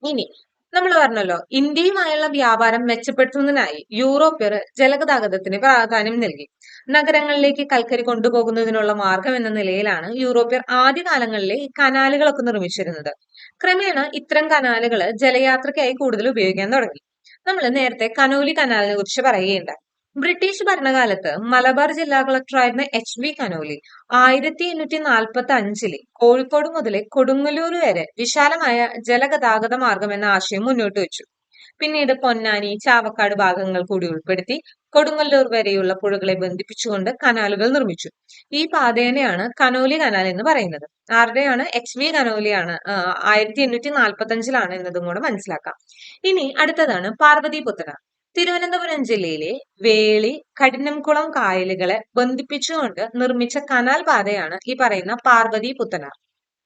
ഇനി നമ്മൾ പറഞ്ഞല്ലോ ഇന്ത്യയുമായുള്ള വ്യാപാരം മെച്ചപ്പെടുത്തുന്നതിനായി യൂറോപ്യർ ജലഗതാഗതത്തിന് പ്രാധാന്യം നൽകി. നഗരങ്ങളിലേക്ക് കൽക്കരി കൊണ്ടുപോകുന്നതിനുള്ള മാർഗം എന്ന നിലയിലാണ് യൂറോപ്യർ ആദ്യകാലങ്ങളിലെ ഈ കനാലുകളൊക്കെ നിർമ്മിച്ചിരുന്നത്. ക്രമേണ ഇത്തരം കനാലുകൾ ജലയാത്രയ്ക്കായി കൂടുതൽ ഉപയോഗിക്കാൻ തുടങ്ങി. നമ്മൾ നേരത്തെ കനോലി കനാലിനെ കുറിച്ച് പറയുകയുണ്ടായി. ബ്രിട്ടീഷ് ഭരണകാലത്ത് മലബാർ ജില്ലാ കളക്ടറായിരുന്ന HB കനോലി 1845 കോഴിക്കോട് മുതൽ കൊടുങ്ങല്ലൂർ വരെ വിശാലമായ ജലഗതാഗത മാർഗം എന്ന ആശയം മുന്നോട്ട് വെച്ചു. പിന്നീട് പൊന്നാനി, ചാവക്കാട് ഭാഗങ്ങൾ കൂടി ഉൾപ്പെടുത്തി കൊടുങ്ങല്ലൂർ വരെയുള്ള പുഴകളെ ബന്ധിപ്പിച്ചുകൊണ്ട് കനാലുകൾ നിർമ്മിച്ചു. ഈ പാതേനെയാണ് കനോലി കനാൽ എന്ന് പറയുന്നത്. ആരുടെയാണ്? HV കനോലിയാണ്. 1845 എന്നതും കൂടെ മനസ്സിലാക്കാം. ഇനി അടുത്തതാണ് പാർവതിപുത്തനാർ. തിരുവനന്തപുരം ജില്ലയിലെ വേളി, കഠിനംകുളം കായലുകളെ ബന്ധിപ്പിച്ചുകൊണ്ട് നിർമ്മിച്ച കനാൽ പാതയാണ് ഈ പറയുന്ന പാർവതിപുത്തനാർ.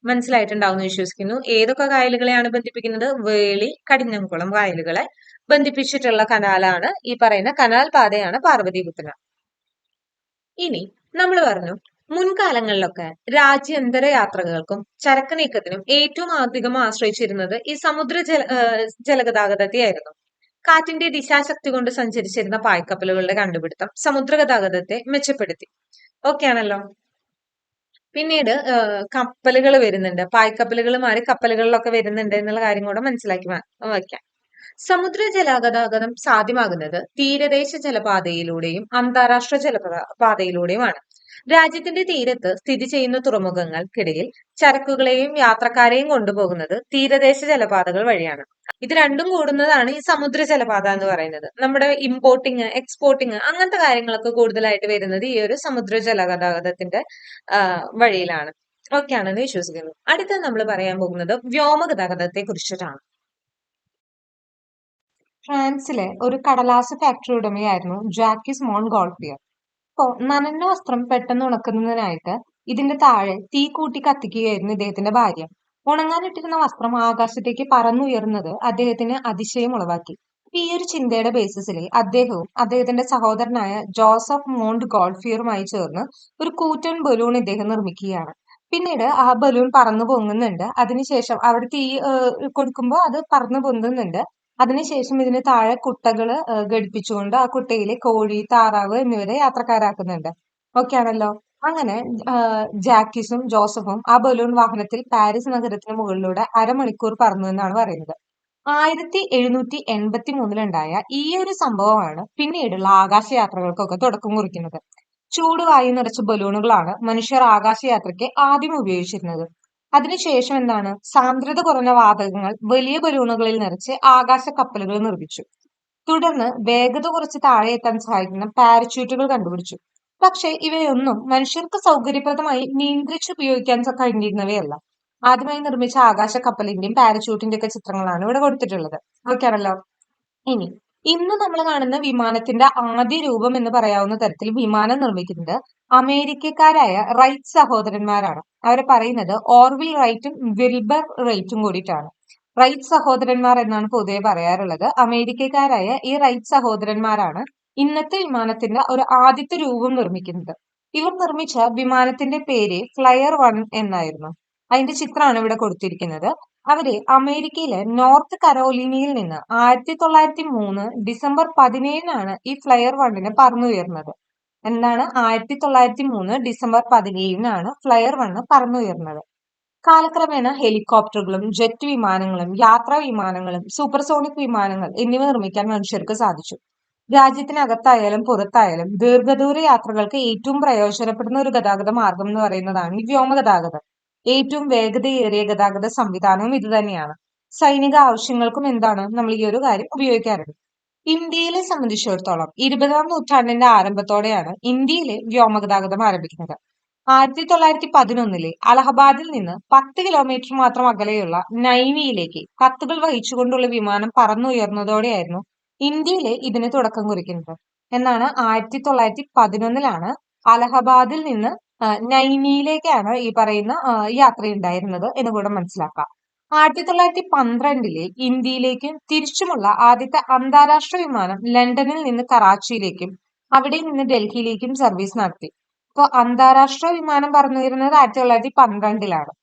മനസ്സിലായിട്ടുണ്ടാവും എന്ന് വിശ്വസിക്കുന്നു. ഏതൊക്കെ കായലുകളെയാണ് ബന്ധിപ്പിക്കുന്നത്? വേളി, കഠിനംകുളം കായലുകളെ ബന്ധിപ്പിച്ചിട്ടുള്ള കനാലാണ് ഈ പറയുന്ന കനാൽ പാതയാണ് പാർവതിപുത്തനാർ. ഇനി നമ്മൾ പറഞ്ഞു മുൻകാലങ്ങളിലൊക്കെ രാജ്യാന്തര യാത്രകൾക്കും ചരക്ക് നീക്കത്തിനും ഏറ്റവും അധികം ആശ്രയിച്ചിരുന്നത് ഈ ജലഗതാഗതത്തെയായിരുന്നു. കാറ്റിന്റെ ദിശാശക്തി കൊണ്ട് സഞ്ചരിച്ചിരുന്ന പായ്ക്കപ്പലുകളുടെ കണ്ടുപിടുത്തം സമുദ്രഗതാഗതത്തെ മെച്ചപ്പെടുത്തി. ഓക്കെ ആണല്ലോ. പിന്നീട് കപ്പലുകൾ വരുന്നുണ്ട്. പായ്ക്കപ്പലുകൾ മാറി കപ്പലുകളിലൊക്കെ വരുന്നുണ്ട് എന്നുള്ള കാര്യം കൂടെ മനസ്സിലാക്കി വയ്ക്കാം. സമുദ്ര ജലഗതാഗതം സാധ്യമാകുന്നത് തീരദേശ ജലപാതയിലൂടെയും അന്താരാഷ്ട്ര ജലപാതയിലൂടെയുമാണ്. രാജ്യത്തിന്റെ തീരത്ത് സ്ഥിതി ചെയ്യുന്ന തുറമുഖങ്ങൾക്കിടയിൽ ചരക്കുകളെയും യാത്രക്കാരെയും കൊണ്ടുപോകുന്നത് തീരദേശ ജലപാതകൾ വഴിയാണ്. ഇത് രണ്ടും കൂടുന്നതാണ് ഈ സമുദ്ര ജലപാത എന്ന് പറയുന്നത്. നമ്മുടെ ഇമ്പോർട്ടിങ്, എക്സ്പോർട്ടിങ് അങ്ങനത്തെ കാര്യങ്ങളൊക്കെ കൂടുതലായിട്ട് വരുന്നത് ഈ ഒരു സമുദ്ര ജലഗതാഗതത്തിന്റെ വഴിയിലാണ്. ഓക്കെ ആണെന്ന് വിശ്വസിക്കുന്നു. അടുത്ത നമ്മൾ പറയാൻ പോകുന്നത് വ്യോമഗതാഗതത്തെ കുറിച്ചിട്ടാണ്. ഫ്രാൻസിലെ ഒരു കടലാസ് ഫാക്ടറി ഉടമയായിരുന്നു ജാക്കിസ് മോൺഗോൾഫിയർ. അപ്പോ നനഞ്ഞ വസ്ത്രം പെട്ടെന്ന് ഉണക്കുന്നതിനായിട്ട് ഇതിന്റെ താഴെ തീ കൂട്ടി കത്തിക്കുകയായിരുന്നു ഇദ്ദേഹത്തിന്റെ ഭാര്യ. ഉണങ്ങാനിട്ടിരുന്ന വസ്ത്രം ആകാശത്തേക്ക് പറന്നുയർന്നത് അദ്ദേഹത്തിന് അതിശയം ഉളവാക്കി. ഈ ഒരു ചിന്തയുടെ ബേസിസിൽ അദ്ദേഹവും അദ്ദേഹത്തിന്റെ സഹോദരനായ ജോസഫ് മോണ്ട് ഗോൾഫിയറുമായി ചേർന്ന് ഒരു കൂറ്റൻ ബലൂൺ ഇദ്ദേഹം നിർമ്മിക്കുകയാണ്. പിന്നീട് ആ ബലൂൺ പറന്നു പൊങ്ങുന്നുണ്ട്. അതിനുശേഷം അവിടെ തീ കൊടുക്കുമ്പോൾ അത് പറന്നു പൊങ്ങുന്നുണ്ട്. അതിനുശേഷം ഇതിന് താഴെ കുട്ടകള് ഘടിപ്പിച്ചുകൊണ്ട് ആ കുട്ടയിലെ കോഴി, താറാവ് എന്നിവരെ യാത്രക്കാരാക്കുന്നുണ്ട്. ഓക്കെ ആണല്ലോ. അങ്ങനെ ജാക്കിസും ജോസഫും ആ ബലൂൺ വാഹനത്തിൽ പാരീസ് നഗരത്തിന് മുകളിലൂടെ അരമണിക്കൂർ പറന്നു എന്നാണ് പറയുന്നത്. 1783 ഈ ഒരു സംഭവമാണ് പിന്നീടുള്ള ആകാശയാത്രകൾക്കൊക്കെ തുടക്കം കുറിക്കുന്നത്. ചൂടുവായു നിറച്ച ബലൂണുകളാണ് മനുഷ്യർ ആകാശയാത്രയ്ക്ക് ആദ്യം ഉപയോഗിച്ചിരുന്നത്. അതിനുശേഷം എന്താണ്? സാന്ദ്രത കുറഞ്ഞ വാതകങ്ങൾ വലിയ ബലൂണുകളിൽ നിറച്ച് ആകാശ കപ്പലുകൾ നിർമ്മിച്ചു. തുടർന്ന് വേഗത കുറച്ച് താഴെ എത്താൻ സഹായിക്കുന്ന പാരച്യൂട്ടുകൾ കണ്ടുപിടിച്ചു. പക്ഷെ ഇവയൊന്നും മനുഷ്യർക്ക് സൗകര്യപ്രദമായി നിയന്ത്രിച്ചുപയോഗിക്കാൻ കഴിഞ്ഞിരുന്നവയല്ല. ആദ്യമായി നിർമ്മിച്ച ആകാശ കപ്പലിന്റെയും പാരച്യൂട്ടിന്റെ ഒക്കെ ചിത്രങ്ങളാണ് ഇവിടെ കൊടുത്തിട്ടുള്ളത്. ഓക്കെ ആണല്ലോ. ഇനി ഇന്ന് നമ്മൾ കാണുന്ന വിമാനത്തിന്റെ ആദ്യ രൂപം എന്ന് പറയാവുന്ന തരത്തിൽ വിമാനം നിർമ്മിക്കുന്നത് അമേരിക്കക്കാരായ റൈറ്റ് സഹോദരന്മാരാണ്. അവരെ പറയുന്നത് ഓർവിൽ റൈറ്റും വിൽബർ റൈറ്റും കൂടിയിട്ടാണ്. റൈറ്റ് സഹോദരന്മാർ എന്നാണ് പൊതുവെ പറയാറുള്ളത്. അമേരിക്കക്കാരായ ഈ റൈറ്റ് സഹോദരന്മാരാണ് ഇന്നത്തെ വിമാനത്തിന്റെ ഒരു ആദ്യത്തെ രൂപം നിർമ്മിക്കുന്നത്. ഇവർ നിർമ്മിച്ച വിമാനത്തിന്റെ പേര് ഫ്ലയർ 1 എന്നായിരുന്നു. അതിന്റെ ചിത്രമാണ് ഇവിടെ കൊടുത്തിരിക്കുന്നത്. അവര് അമേരിക്കയിലെ നോർത്ത് കരോലിനയിൽ നിന്ന് 1903 ഡിസംബർ 17 ഈ ഫ്ലയർ 1 പറന്നുയർന്നത്. എന്താണ്? 1903 ഡിസംബർ 17 ഫ്ലയർ 1 പറന്നുയർന്നത്. കാലക്രമേണ ഹെലികോപ്റ്ററുകളും ജെറ്റ് വിമാനങ്ങളും യാത്രാ വിമാനങ്ങളും സൂപ്പർസോണിക് വിമാനങ്ങൾ എന്നിവ നിർമ്മിക്കാൻ മനുഷ്യർക്ക് സാധിച്ചു. രാജ്യത്തിനകത്തായാലും പുറത്തായാലും ദീർഘദൂര യാത്രകൾക്ക് ഏറ്റവും പ്രയോജനപ്പെടുന്ന ഒരു ഗതാഗത മാർഗം എന്ന് പറയുന്നതാണ് ഈ വ്യോമഗതാഗതം. ഏറ്റവും വേഗതയേറിയ ഗതാഗത സംവിധാനവും ഇത് തന്നെയാണ്. സൈനിക ആവശ്യങ്ങൾക്കും എന്താണ് നമ്മൾ ഈ ഒരു കാര്യം ഉപയോഗിക്കാറുണ്ട്. ഇന്ത്യയിലെ സംബന്ധിച്ചിടത്തോളം 20-ാം നൂറ്റാണ്ടിന്റെ ആരംഭത്തോടെയാണ് ഇന്ത്യയിലെ വ്യോമഗതാഗതം ആരംഭിക്കുന്നത്. 1911 അലഹബാദിൽ നിന്ന് 10 കിലോമീറ്റർ മാത്രം അകലെയുള്ള നൈനിയിലേക്ക് കത്തുകൾ വഹിച്ചുകൊണ്ടുള്ള വിമാനം പറന്നുയർന്നതോടെയായിരുന്നു ഇന്ത്യയിലെ ഇതിന് തുടക്കം കുറിക്കുന്നത്. എന്നാണ് 1911 അലഹബാദിൽ നിന്ന് നൈനിയിലേക്കാണ് ഈ പറയുന്ന യാത്രയുണ്ടായിരുന്നത് എന്ന് കൂടെ മനസ്സിലാക്കാം. 1912 ഇന്ത്യയിലേക്കും തിരിച്ചുമുള്ള ആദ്യത്തെ അന്താരാഷ്ട്ര വിമാനം ലണ്ടനിൽ നിന്ന് കറാച്ചിയിലേക്കും അവിടെ നിന്ന് ഡൽഹിയിലേക്കും സർവീസ് നടത്തി. അപ്പോൾ അന്താരാഷ്ട്ര വിമാനം പറന്നുയരുന്നത് 1912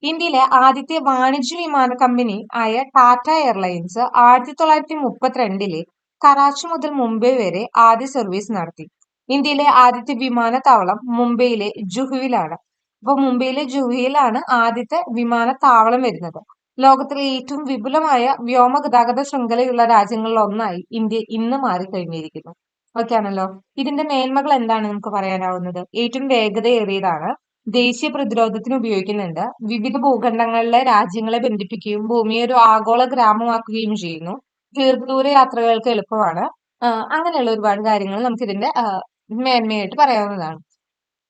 ഇന്ത്യയിലെ ആദ്യത്തെ വാണിജ്യ വിമാന കമ്പനി ആയ ടാറ്റ എയർലൈൻസ് 1932 കറാച്ചി മുതൽ മുംബൈ വരെ ആദ്യ സർവീസ് നടത്തി. ഇന്ത്യയിലെ ആദ്യത്തെ വിമാനത്താവളം മുംബൈയിലെ ജുഹുവിലാണ്. അപ്പൊ മുംബൈയിലെ ജുഹുവിലാണ് ആദ്യത്തെ വിമാനത്താവളം വരുന്നത്. ലോകത്തിലെ ഏറ്റവും വിപുലമായ വ്യോമഗതാഗത ശൃംഖലയുള്ള രാജ്യങ്ങളിൽ ഒന്നായി ഇന്ത്യ ഇന്ന് മാറിക്കഴിഞ്ഞിരിക്കുന്നു. ഓക്കെ ആണല്ലോ. ഇതിന്റെ മേന്മകൾ എന്താണ് നമുക്ക് പറയാനാവുന്നത്? ഏറ്റവും വേഗതയേറിയതാണ്, ദേശീയ പ്രതിരോധത്തിന് ഉപയോഗിക്കുന്നുണ്ട്, വിവിധ ഭൂഖണ്ഡങ്ങളിലെ രാജ്യങ്ങളെ ബന്ധിപ്പിക്കുകയും ഭൂമിയെ ഒരു ആഗോള ഗ്രാമമാക്കുകയും ചെയ്യുന്നു, ദീർഘദൂര യാത്രകൾക്ക് എളുപ്പമാണ്. അങ്ങനെയുള്ള ഒരുപാട് കാര്യങ്ങൾ നമുക്ക് ഇതിന്റെ മേന്മയായിട്ട് പറയാവുന്നതാണ്.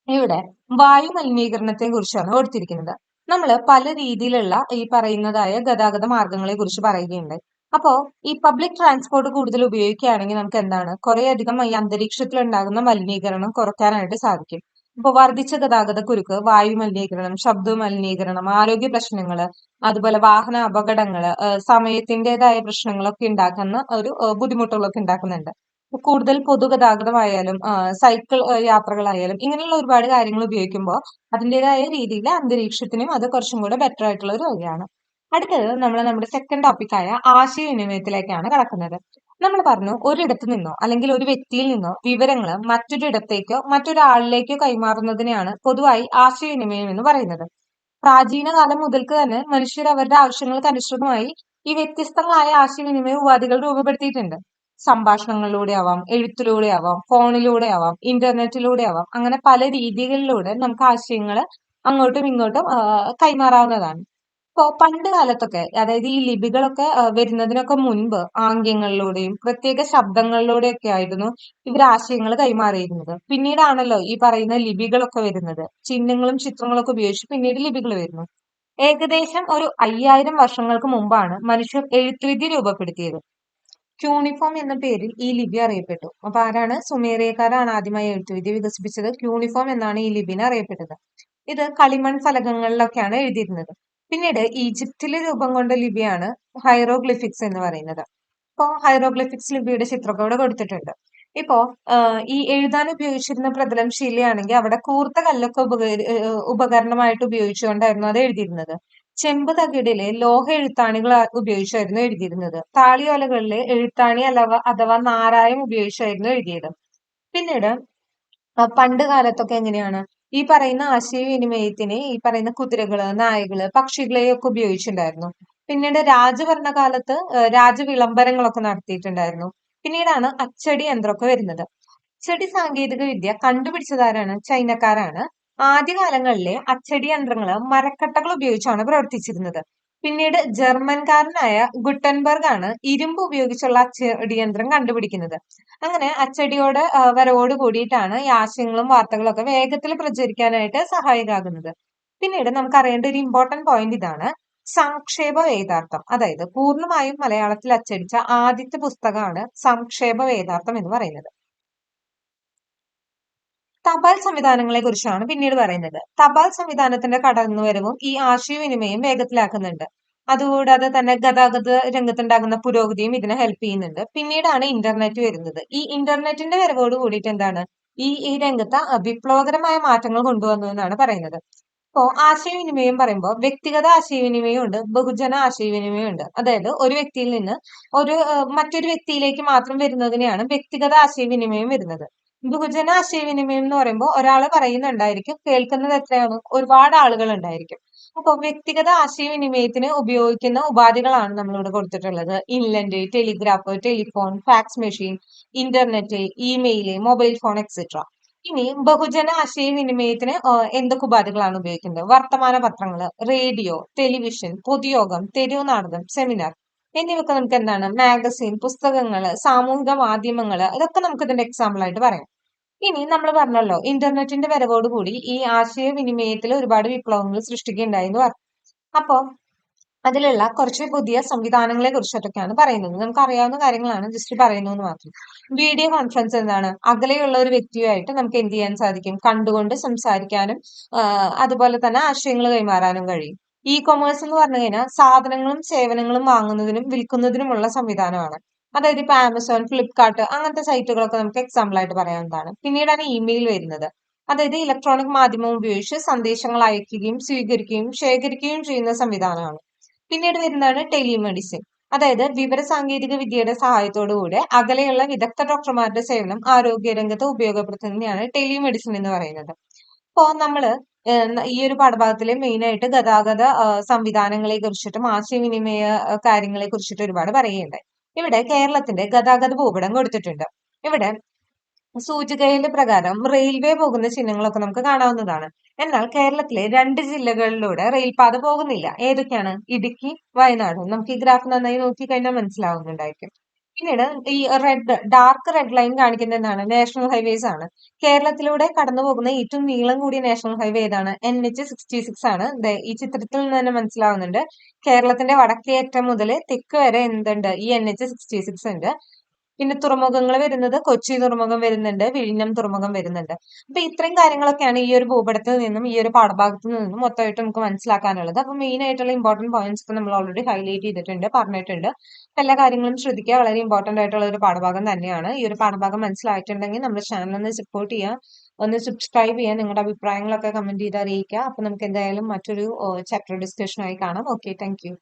ഇവിടെ വായു മലിനീകരണത്തെ കുറിച്ചാണ് കൊടുത്തിരിക്കുന്നത്. നമ്മൾ പല രീതിയിലുള്ള ഈ പറയുന്നതായ ഗതാഗത മാർഗങ്ങളെ കുറിച്ച് പറയുകയുണ്ട്. അപ്പോ ഈ പബ്ലിക് ട്രാൻസ്പോർട്ട് കൂടുതൽ ഉപയോഗിക്കുകയാണെങ്കിൽ നമുക്ക് എന്താണ് കുറെ അധികം ഈ അന്തരീക്ഷത്തിൽ ഉണ്ടാകുന്ന മലിനീകരണം കുറയ്ക്കാനായിട്ട് സാധിക്കും. ഇപ്പൊ വർദ്ധിച്ച ഗതാഗത കുരുക്ക്, വായു മലിനീകരണം, ശബ്ദ മലിനീകരണം, ആരോഗ്യ പ്രശ്നങ്ങള്, അതുപോലെ വാഹന അപകടങ്ങള്, സമയത്തിന്റേതായ പ്രശ്നങ്ങളൊക്കെ ഉണ്ടാക്കുന്ന ഒരു ബുദ്ധിമുട്ടുകളൊക്കെ ഉണ്ടാക്കുന്നുണ്ട്. കൂടുതൽ പൊതുഗതാഗതമായാലും സൈക്കിൾ യാത്രകളായാലും ഇങ്ങനെയുള്ള ഒരുപാട് കാര്യങ്ങൾ ഉപയോഗിക്കുമ്പോൾ അതിൻ്റെതായ രീതിയിൽ അന്തരീക്ഷത്തിനും അത് കുറച്ചും കൂടെ ബെറ്റർ ആയിട്ടുള്ള ഒരു വഴിയാണ്. അടുത്തത് നമ്മൾ നമ്മുടെ സെക്കൻഡ് ടോപ്പിക്കായ ആശയവിനിമയത്തിലേക്കാണ് കടക്കുന്നത്. നമ്മൾ പറഞ്ഞു ഒരിടത്ത് നിന്നോ അല്ലെങ്കിൽ ഒരു വ്യക്തിയിൽ നിന്നോ വിവരങ്ങൾ മറ്റൊരിടത്തേക്കോ മറ്റൊരാളിലേക്കോ കൈമാറുന്നതിനെയാണ് പൊതുവായി ആശയവിനിമയം എന്ന് പറയുന്നത്. പ്രാചീന കാലം മുതൽക്ക് തന്നെ മനുഷ്യർ അവരുടെ ആവശ്യങ്ങൾക്ക് അനുസൃതമായി ഈ വ്യത്യസ്തങ്ങളായ ആശയവിനിമയ ഉപാധികൾ രൂപപ്പെടുത്തിയിട്ടുണ്ട്. സംഭാഷണങ്ങളിലൂടെ ആവാം, എഴുത്തിലൂടെ ആവാം, ഫോണിലൂടെ ആവാം, ഇന്റർനെറ്റിലൂടെ ആവാം, അങ്ങനെ പല രീതികളിലൂടെ നമുക്ക് ആശയങ്ങൾ അങ്ങോട്ടും ഇങ്ങോട്ടും കൈമാറാവുന്നതാണ്. ഇപ്പോ പണ്ട് കാലത്തൊക്കെ അതായത് ഈ ലിപികളൊക്കെ വരുന്നതിനൊക്കെ മുൻപ് ആംഗ്യങ്ങളിലൂടെയും പ്രത്യേക ശബ്ദങ്ങളിലൂടെയൊക്കെ ആയിരുന്നു ഇവർ ആശയങ്ങൾ കൈമാറിയിരുന്നത്. പിന്നീടാണല്ലോ ഈ പറയുന്ന ലിപികളൊക്കെ വരുന്നത്. ചിഹ്നങ്ങളും ചിത്രങ്ങളൊക്കെ ഉപയോഗിച്ച് പിന്നീട് ലിപികൾ വരുന്നു. ഏകദേശം ഒരു 5000 വർഷങ്ങൾക്ക് മുമ്പാണ് മനുഷ്യർ എഴുത്തുവിദ്യ രൂപപ്പെടുത്തിയത്. ക്യൂണിഫോം എന്ന പേരിൽ ഈ ലിപി അറിയപ്പെട്ടു. അപ്പൊ ആരാണ്? സുമേറിയക്കാരാണ് ആദ്യമായി എഴുത്തുവിദ്യ വികസിപ്പിച്ചത്. ക്യൂണിഫോം എന്നാണ് ഈ ലിപിനെ അറിയപ്പെട്ടത്. ഇത് കളിമൺ ഫലകങ്ങളിലൊക്കെയാണ് എഴുതിയിരുന്നത്. പിന്നീട് ഈജിപ്തിൽ രൂപം കൊണ്ട ലിപിയാണ് ഹൈറോഗ്ലിഫിക്സ് എന്ന് പറയുന്നത്. ഇപ്പോ ഹൈറോഗ്ലിഫിക്സ് ലിപിയുടെ ചിത്രമൊക്കെ ഇവിടെ കൊടുത്തിട്ടുണ്ട്. ഇപ്പോ ഈ എഴുതാൻ ഉപയോഗിച്ചിരുന്ന പ്രതലം ശിലയാണെങ്കിൽ അവിടെ കൂർത്ത കല്ലൊക്കെ ഉപകരണമായിട്ട് ഉപയോഗിച്ചുകൊണ്ടായിരുന്നു അത് എഴുതിയിരുന്നത്. ചെമ്പ് തകിടിലെ ലോഹ എഴുത്താണികൾ ഉപയോഗിച്ചായിരുന്നു എഴുതിയിരുന്നത്. താളിയോലകളിലെ എഴുത്താണി അഥവാ നാരായം ഉപയോഗിച്ചായിരുന്നു എഴുതിയത്. പിന്നീട് പണ്ട് കാലത്തൊക്കെ എങ്ങനെയാണ് ഈ പറയുന്ന ആശയവിനിമയത്തിന് ഈ പറയുന്ന കുതിരകള്, നായകള്, പക്ഷികളെയൊക്കെ ഉപയോഗിച്ചിട്ടുണ്ടായിരുന്നു. പിന്നീട് രാജഭരണകാലത്ത് രാജവിളംബരങ്ങളൊക്കെ നടത്തിയിട്ടുണ്ടായിരുന്നു. പിന്നീടാണ് അച്ചടി യന്ത്രമൊക്കെ വരുന്നത്. അച്ചടി സാങ്കേതിക വിദ്യ കണ്ടുപിടിച്ചതാരാണ്? ചൈനക്കാരാണ്. ആദ്യകാലങ്ങളിലെ അച്ചടി യന്ത്രങ്ങൾ മരക്കട്ടകൾ ഉപയോഗിച്ചാണ് പ്രവർത്തിച്ചിരുന്നത്. പിന്നീട് ജർമ്മൻകാരനായ ഗുട്ടൻബർഗ് ആണ് ഇരുമ്പ് ഉപയോഗിച്ചുള്ള അച്ചടി യന്ത്രം കണ്ടുപിടിക്കുന്നത്. അങ്ങനെ അച്ചടിയോട് വരവോട് കൂടിയിട്ടാണ് ഈ ആശയങ്ങളും വാർത്തകളും ഒക്കെ വേഗത്തിൽ പ്രചരിക്കാനായിട്ട് സഹായകമാകുന്നത്. പിന്നീട് നമുക്ക് അറിയേണ്ട ഒരു ഇമ്പോർട്ടന്റ് പോയിന്റ് ഇതാണ്. സംക്ഷേപ വേദാർത്ഥം, അതായത് പൂർണ്ണമായും മലയാളത്തിൽ അച്ചടിച്ച ആദ്യത്തെ പുസ്തകമാണ് സംക്ഷേപ വേദാർത്ഥം എന്ന് പറയുന്നത്. തപാൽ സംവിധാനങ്ങളെ കുറിച്ചാണ് പിന്നീട് പറയുന്നത്. തപാൽ സംവിധാനത്തിന്റെ കടന്നുവരവും ഈ ആശയവിനിമയം വേഗത്തിലാക്കുന്നുണ്ട്. അതുകൂടാതെ തന്നെ ഗതാഗത രംഗത്തുണ്ടാകുന്ന പുരോഗതിയും ഇതിനെ ഹെൽപ്പ് ചെയ്യുന്നുണ്ട്. പിന്നീടാണ് ഇന്റർനെറ്റ് വരുന്നത്. ഈ ഇന്റർനെറ്റിന്റെ വരവോട് കൂടിയിട്ട് എന്താണ് ഈ രംഗത്ത് വിപ്ലവകരമായ മാറ്റങ്ങൾ കൊണ്ടുവന്നു എന്നാണ് പറയുന്നത്. ഇപ്പോ ആശയവിനിമയം പറയുമ്പോൾ വ്യക്തിഗത ആശയവിനിമയം ഉണ്ട്, ബഹുജന ആശയവിനിമയം ഉണ്ട്. അതായത് ഒരു വ്യക്തിയിൽ നിന്ന് മറ്റൊരു വ്യക്തിയിലേക്ക് മാത്രം വരുന്നതിനെയാണ് വ്യക്തിഗത ആശയവിനിമയം വരുന്നത്. ബഹുജന ആശയവിനിമയം എന്ന് പറയുമ്പോൾ ഒരാള് പറയുന്നുണ്ടായിരിക്കും, കേൾക്കുന്നത് എത്രയാണ്? ഒരുപാട് ആളുകൾ ഉണ്ടായിരിക്കും. അപ്പൊ വ്യക്തിഗത ആശയവിനിമയത്തിന് ഉപയോഗിക്കുന്ന ഉപാധികളാണ് നമ്മളിവിടെ കൊടുത്തിട്ടുള്ളത്. Inland, telegraph, telephone, fax machine, internet, email, mobile phone etcetera. ഇനി ബഹുജന ആശയവിനിമയത്തിന് എന്തൊക്കെ ഉപാധികളാണ് ഉപയോഗിക്കുന്നത്? വർത്തമാന പത്രങ്ങള്, റേഡിയോ, ടെലിവിഷൻ, പൊതുയോഗം, തെരുവ് നാടകം, സെമിനാർ എന്നിവയൊക്കെ നമുക്ക് എന്താണ്? മാഗസിൻ, പുസ്തകങ്ങള്, സാമൂഹിക മാധ്യമങ്ങള്, ഇതൊക്കെ നമുക്ക് ഇതിന്റെ എക്സാമ്പിൾ ആയിട്ട് പറയാം. ഇനി നമ്മൾ പറഞ്ഞല്ലോ ഇന്റർനെറ്റിന്റെ വരവോടുകൂടി ഈ ആശയവിനിമയത്തിൽ ഒരുപാട് വിപ്ലവങ്ങൾ സൃഷ്ടിക്കുകയുണ്ടായി എന്ന് പറഞ്ഞു. അപ്പോ അതിലുള്ള കുറച്ച് പുതിയ സംവിധാനങ്ങളെ കുറിച്ചിട്ടൊക്കെയാണ് പറയുന്നത്. നമുക്ക് അറിയാവുന്ന കാര്യങ്ങളാണ്, ജസ്റ്റ് പറയുന്നു എന്ന് മാത്രം. വീഡിയോ കോൺഫറൻസ് എന്താണ്? അകലെയുള്ള ഒരു വ്യക്തിയുമായിട്ട് നമുക്ക് എന്ത് ചെയ്യാൻ സാധിക്കും? കണ്ടുകൊണ്ട് സംസാരിക്കാനും അതുപോലെ തന്നെ ആശയങ്ങൾ കൈമാറാനും കഴിയും. ഇ കൊമേഴ്സ് എന്ന് പറഞ്ഞു കഴിഞ്ഞാൽ സാധനങ്ങളും സേവനങ്ങളും വാങ്ങുന്നതിനും വിൽക്കുന്നതിനുമുള്ള സംവിധാനമാണ്. അതായത് ഇപ്പൊ ആമസോൺ, ഫ്ലിപ്കാർട്ട് അങ്ങനത്തെ സൈറ്റുകളൊക്കെ നമുക്ക് എക്സാമ്പിൾ ആയിട്ട് പറയാവുന്നതാണ്. പിന്നീടാണ് ഇമെയിൽ വരുന്നത്. അതായത് ഇലക്ട്രോണിക് മാധ്യമം ഉപയോഗിച്ച് സന്ദേശങ്ങൾ അയക്കുകയും സ്വീകരിക്കുകയും ശേഖരിക്കുകയും ചെയ്യുന്ന സംവിധാനമാണ്. പിന്നീട് വരുന്നതാണ് ടെലിമെഡിസിൻ. അതായത് വിവര സാങ്കേതിക വിദ്യയുടെ സഹായത്തോടുകൂടെ അകലെയുള്ള വിദഗ്ധ ഡോക്ടർമാരുടെ സേവനം ആരോഗ്യരംഗത്ത് ഉപയോഗപ്പെടുത്തുന്നതിനെയാണ് ടെലിമെഡിസിൻ എന്ന് പറയുന്നത്. ഇപ്പോ നമ്മള് ഈ ഒരു പാഠഭാഗത്തില് മെയിൻ ആയിട്ട് ഗതാഗത സംവിധാനങ്ങളെ കുറിച്ചിട്ടും ആശയവിനിമയ കാര്യങ്ങളെ കുറിച്ചിട്ടും ഒരുപാട് പറയുകയുണ്ടായി. ഇവിടെ കേരളത്തിന്റെ ഗതാഗത ഭൂപടം കൊടുത്തിട്ടുണ്ട്. ഇവിടെ സൂചികയിലെ പ്രകാരം റെയിൽവേ പോകുന്ന ചിഹ്നങ്ങളൊക്കെ നമുക്ക് കാണാവുന്നതാണ്. എന്നാൽ കേരളത്തിലെ 2 ജില്ലകളിലൂടെ റെയിൽപാത പോകുന്നില്ല. ഏതൊക്കെയാണ്? ഇടുക്കി, വയനാട്. നമുക്ക് ഈ ഗ്രാഫ് നന്നായി നോക്കിക്കഴിഞ്ഞാൽ മനസ്സിലാവുന്നുണ്ടായിരിക്കും. പിന്നീട് ഈ ഡാർക്ക് റെഡ് ലൈൻ കാണിക്കുന്നത് എന്താണ്? നാഷണൽ ഹൈവേസ് ആണ്. കേരളത്തിലൂടെ കടന്നുപോകുന്ന ഏറ്റവും നീളം കൂടിയ നാഷണൽ ഹൈവേ ഏതാണ്? NH-66 ആണ്. ദേ ഈ ചിത്രത്തിൽ നിന്ന് തന്നെ മനസ്സിലാവുന്നുണ്ട്. കേരളത്തിന്റെ വടക്കേ അറ്റം മുതൽ തെക്ക് വരെ എന്തുണ്ട്? ഈ NH-66 ഉണ്ട്. പിന്നെ തുറമുഖങ്ങൾ വരുന്നത് കൊച്ചി തുറമുഖം വരുന്നുണ്ട്, വിഴിഞ്ഞം തുറമുഖം വരുന്നുണ്ട്. അപ്പൊ ഇത്രയും കാര്യങ്ങളൊക്കെയാണ് ഈ ഒരു ഭൂപടത്തിൽ നിന്നും ഈ ഒരു പാഠഭാഗത്ത് നിന്നും മൊത്തമായിട്ട് നമുക്ക് മനസ്സിലാക്കാനുള്ളത്. അപ്പൊ മെയിൻ ആയിട്ടുള്ള ഇമ്പോർട്ടന്റ് പോയിന്റ്സ് ഒക്കെ നമ്മൾ ഓൾറെഡി ഹൈലൈറ്റ് ചെയ്തിട്ടുണ്ട്, പറഞ്ഞിട്ടുണ്ട്. അപ്പൊ എല്ലാ കാര്യങ്ങളും ശ്രദ്ധിക്കുക. വളരെ ഇമ്പോർട്ടന്റ് ആയിട്ടുള്ള ഒരു പാഠഭാഗം തന്നെയാണ്. ഈ ഒരു പാഠഭാഗം മനസ്സിലായിട്ടുണ്ടെങ്കിൽ നമ്മുടെ ചാനൽ ഒന്ന് സപ്പോർട്ട് ചെയ്യുക, ഒന്ന് സബ്സ്ക്രൈബ് ചെയ്യുക, നിങ്ങളുടെ അഭിപ്രായങ്ങളൊക്കെ കമന്റ് ചെയ്ത് അറിയിക്കുക. അപ്പൊ നമുക്ക് എന്തായാലും മറ്റൊരു ചാപ്റ്റർ ഡിസ്കഷനായി കാണാം. Okay, thank you.